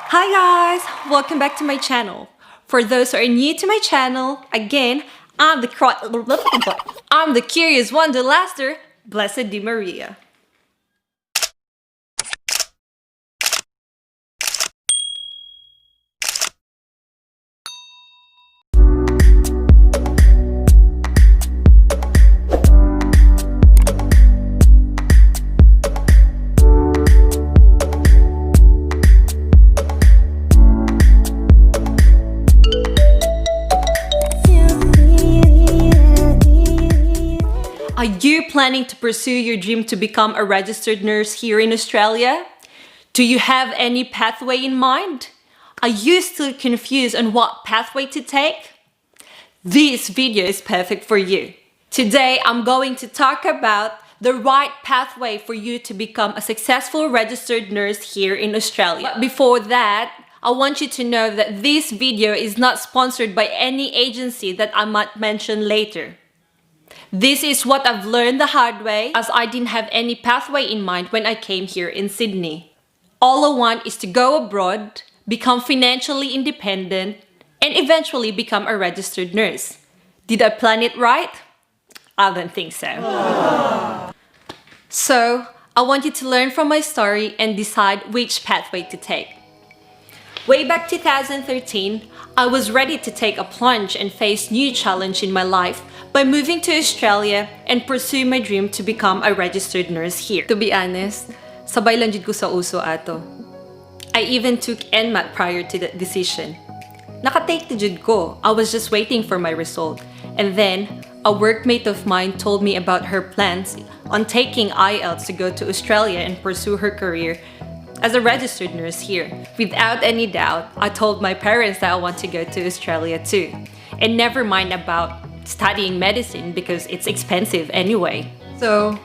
Hi guys! Welcome back to my channel. For those who are new to my channel, again, I'm the curious wanderlaster, Blessed Di Maria. Are you planning to pursue your dream to become a registered nurse here in Australia? Do you have any pathway in mind? Are you still confused on what pathway to take? This video is perfect for you. Today, I'm going to talk about the right pathway for you to become a successful registered nurse here in Australia. But before that, I want you to know that this video is not sponsored by any agency that I might mention later. This is what I've learned the hard way, as I didn't have any pathway in mind when I came here in Sydney. All I want is to go abroad, become financially independent, and eventually become a registered nurse. Did I plan it right? I don't think so. So, I want you to learn from my story and decide which pathway to take. Way back 2013, I was ready to take a plunge and face new challenge in my life by moving to Australia and pursue my dream to become a registered nurse here. To be honest, sabay lang jud ko sa uso ato. I even took NMAT prior to that decision. Nakatake to jud ko. I was just waiting for my result. And then, a workmate of mine told me about her plans on taking IELTS to go to Australia and pursue her career as a registered nurse here. Without any doubt, I told my parents that I want to go to Australia too. And never mind about studying medicine because it's expensive anyway. So,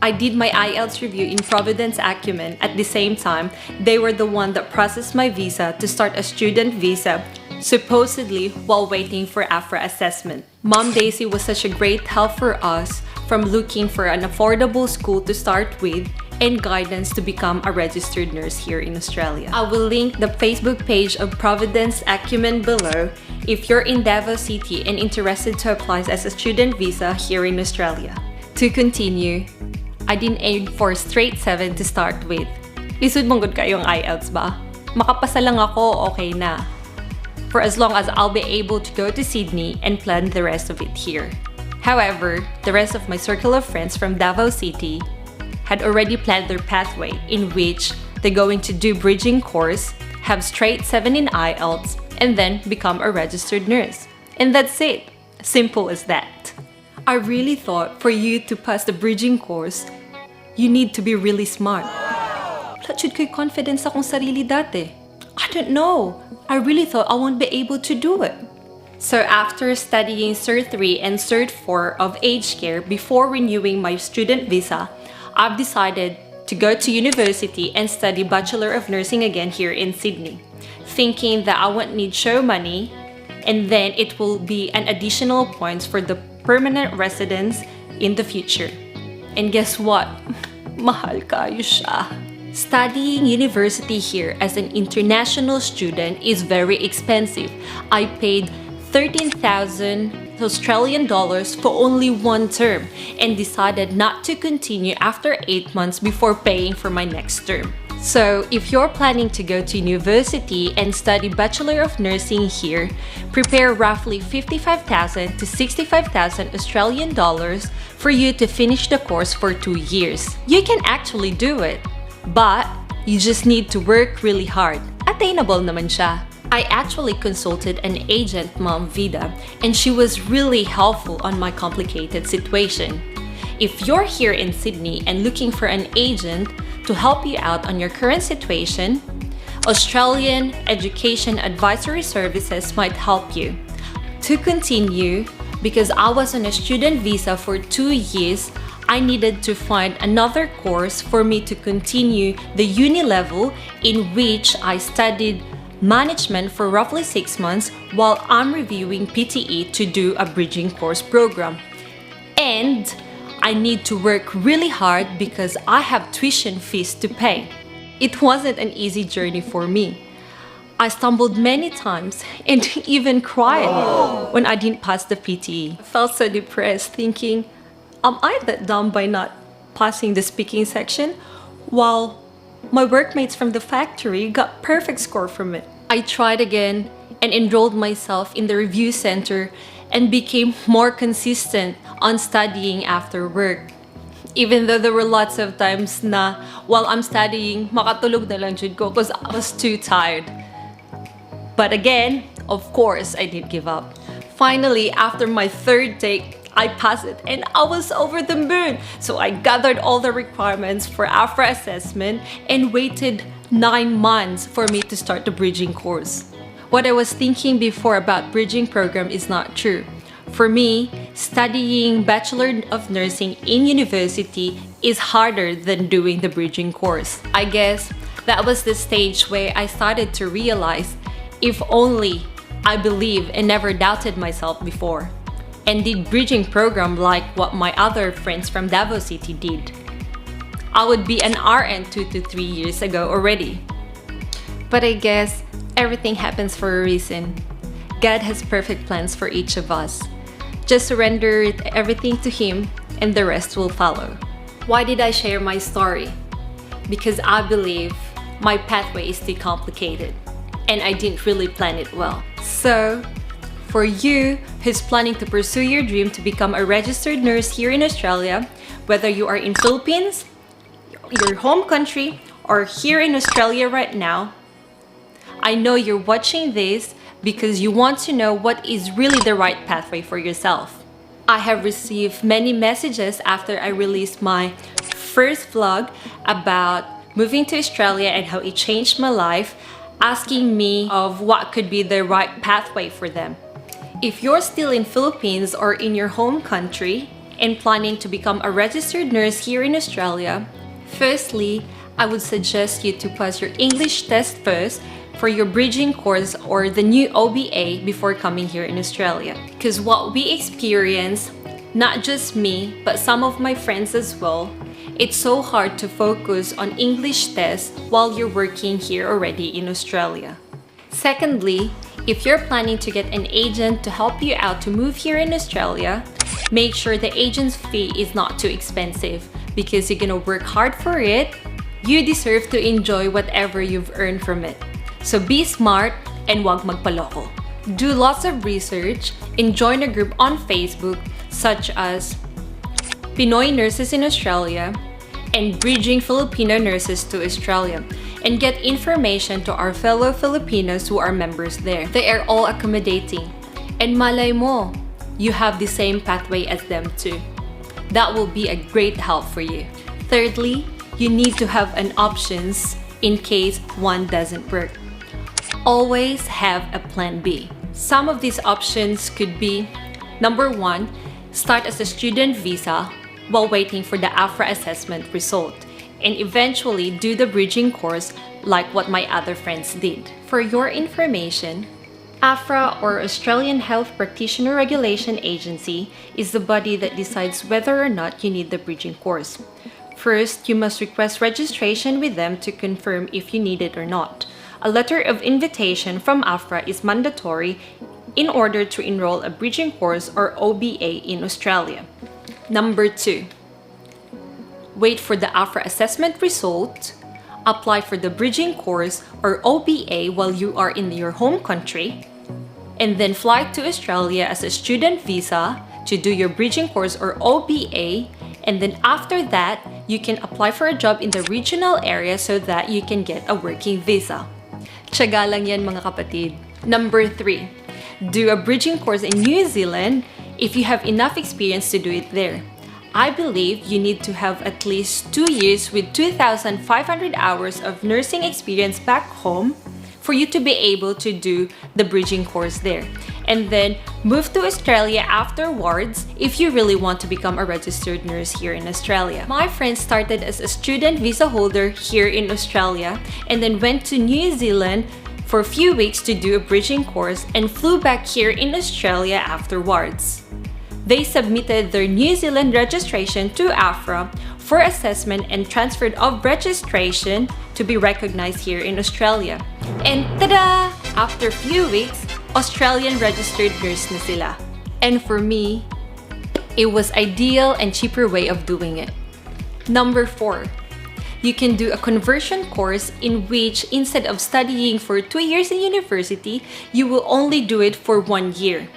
I did my IELTS review in Providence, Acumen. At the same time, they were the one that processed my visa to start a student visa, supposedly while waiting for AFRA assessment. Mom Daisy was such a great help for us, from looking for an affordable school to start with and guidance to become a registered nurse here in Australia. I will link the Facebook page of Providence Acumen below if you're in Davao City and interested to apply as a student visa here in Australia. To continue, I didn't aim for straight 7 to start with. Lisod mong good kayong IELTS ba? Makapasa lang ako, okay na. For as long as I'll be able to go to Sydney and plan the rest of it here. However, the rest of my circle of friends from Davao City had already planned their pathway, in which they're going to do bridging course, have straight 7 in IELTS, and then become a registered nurse. And that's it. Simple as that. I really thought for you to pass the bridging course, you need to be really smart. Wala jud ko'y confidence akong sarili dati. I don't know. I really thought I won't be able to do it. So after studying Cert 3 and Cert 4 of aged care before renewing my student visa, I've decided to go to university and study Bachelor of Nursing again here in Sydney, thinking that I won't need show money and then it will be an additional points for the permanent residence in the future. And guess what? Mahal kayo siya. Studying university here as an international student is very expensive. I paid 13,000 Australian dollars for only one term and decided not to continue after 8 months before paying for my next term. So, if you're planning to go to university and study Bachelor of Nursing here, prepare roughly 55,000 to 65,000 Australian dollars for you to finish the course for 2 years. You can actually do it, but you just need to work really hard. Attainable naman siya. I actually consulted an agent, Mom Vida, and she was really helpful on my complicated situation. If you're here in Sydney and looking for an agent to help you out on your current situation, Australian Education Advisory Services might help you. To continue, because I was on a student visa for 2 years, I needed to find another course for me to continue the uni level, in which I studied management for roughly 6 months while I'm reviewing PTE to do a bridging course program. And I need to work really hard because I have tuition fees to pay. It wasn't an easy journey for me. I stumbled many times and even cried when I didn't pass the PTE. I felt so depressed, thinking, am I that dumb by not passing the speaking section? While my workmates from the factory got perfect score from it. I tried again and enrolled myself in the review center and became more consistent on studying after work. Even though there were lots of times na while I'm studying, makatulog na lang jud ko because I was too tired. But again, of course, I didn't give up. Finally, after my third take, I passed it and I was over the moon. So I gathered all the requirements for AFRA assessment and waited 9 months for me to start the bridging course. What I was thinking before about bridging program is not true. For me, studying Bachelor of Nursing in university is harder than doing the bridging course. I guess that was the stage where I started to realize, if only I believed and never doubted myself before, and did bridging program like what my other friends from Davao City did, I would be an RN 2 to 3 years ago already. But I guess everything happens for a reason. God has perfect plans for each of us. Just surrender everything to Him and the rest will follow. Why did I share my story? Because I believe my pathway is too complicated and I didn't really plan it well. So, for you who's planning to pursue your dream to become a registered nurse here in Australia, whether you are in Philippines, your home country, or here in Australia right now, I know you're watching this because you want to know what is really the right pathway for yourself. I have received many messages after I released my first vlog about moving to Australia and how it changed my life, asking me of what could be the right pathway for them. If you're still in Philippines or in your home country and planning to become a registered nurse here in Australia, firstly, I would suggest you to pass your English test first for your bridging course or the new OBA before coming here in Australia. Because what we experience, not just me, but some of my friends as well, it's so hard to focus on English tests while you're working here already in Australia. Secondly, if you're planning to get an agent to help you out to move here in Australia, make sure the agent's fee is not too expensive because you're gonna work hard for it. You deserve to enjoy whatever you've earned from it. So be smart and wag magpaloko. Do lots of research and join a group on Facebook such as Pinoy Nurses in Australia and Bridging Filipino Nurses to Australia, and get information to our fellow Filipinos who are members there. They are all accommodating. And malay mo, you have the same pathway as them too. That will be a great help for you. Thirdly, you need to have an options in case one doesn't work. Always have a plan B. Some of these options could be, number 1, start as a student visa while waiting for the AFRA assessment result, and eventually do the bridging course like what my other friends did. For your information, AFRA, or Australian Health Practitioner Regulation Agency, is the body that decides whether or not you need the bridging course. First, you must request registration with them to confirm if you need it or not. A letter of invitation from AFRA is mandatory in order to enroll a bridging course or OBA in Australia. Number 2, wait for the AFRA assessment result, apply for the bridging course or OBA while you are in your home country, and then fly to Australia as a student visa to do your bridging course or OBA, and then after that, you can apply for a job in the regional area so that you can get a working visa. Tiyaga lang yan mga kapatid. Number 3, do a bridging course in New Zealand if you have enough experience to do it there. I believe you need to have at least 2 years with 2,500 hours of nursing experience back home for you to be able to do the bridging course there. And then move to Australia afterwards if you really want to become a registered nurse here in Australia. My friend started as a student visa holder here in Australia and then went to New Zealand for a few weeks to do a bridging course and flew back here in Australia afterwards. They submitted their New Zealand registration to AFRA for assessment and transferred of registration to be recognized here in Australia. And tada! After few weeks, Australian registered nurse na sila. And for me, it was ideal and cheaper way of doing it. Number 4. You can do a conversion course in which instead of studying for 2 years in university, you will only do it for 1 year.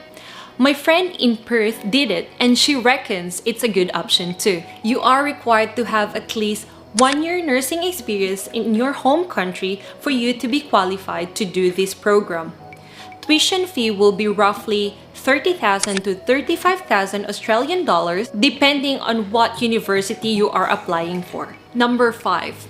My friend in Perth did it and she reckons it's a good option too. You are required to have at least 1 year nursing experience in your home country for you to be qualified to do this program. Tuition fee will be roughly 30,000 to 35,000 Australian dollars depending on what university you are applying for. Number 5.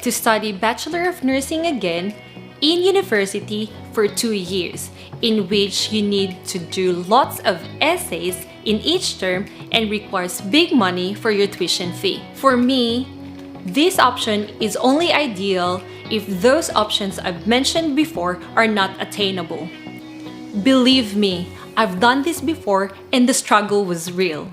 To study Bachelor of Nursing again in university for 2 years, in which you need to do lots of essays in each term and requires big money for your tuition fee. For me, this option is only ideal if those options I've mentioned before are not attainable. Believe me, I've done this before and the struggle was real.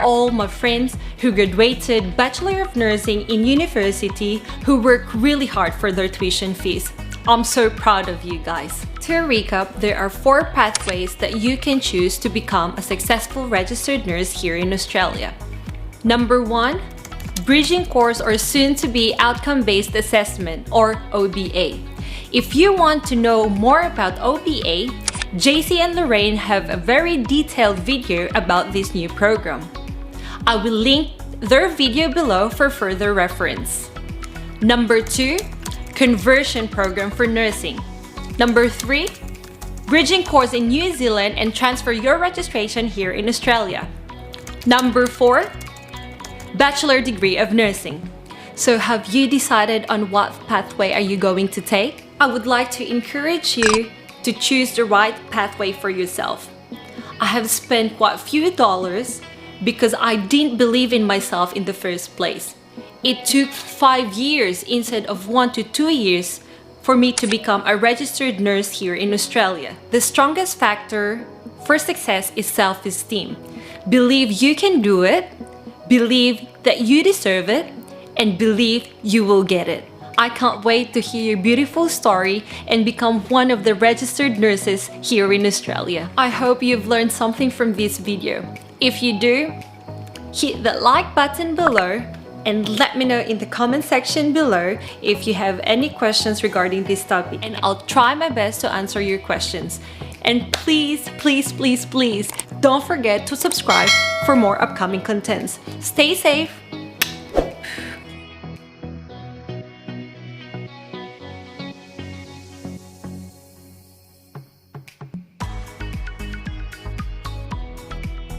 All my friends who graduated Bachelor of Nursing in university who work really hard for their tuition fees. I'm so proud of you guys. To recap, there are 4 pathways that you can choose to become a successful registered nurse here in Australia. Number 1, bridging course or soon to be outcome-based assessment or OBA. If you want to know more about OBA, JC and Lorraine have a very detailed video about this new program. I will link their video below for further reference. Number 2, conversion program for nursing. Number 3, bridging course in New Zealand and transfer your registration here in Australia. Number 4, bachelor degree of nursing. So have you decided on what pathway are you going to take? I would like to encourage you to choose the right pathway for yourself. I have spent quite a few dollars because I didn't believe in myself in the first place. It took 5 years instead of 1 to 2 years for me to become a registered nurse here in Australia. The strongest factor for success is self-esteem. Believe you can do it, believe that you deserve it, and believe you will get it. I can't wait to hear your beautiful story and become one of the registered nurses here in Australia. I hope you've learned something from this video. If you do, hit the like button below and let me know in the comment section below if you have any questions regarding this topic, and I'll try my best to answer your questions. And please, please, please, please don't forget to subscribe for more upcoming contents. Stay safe.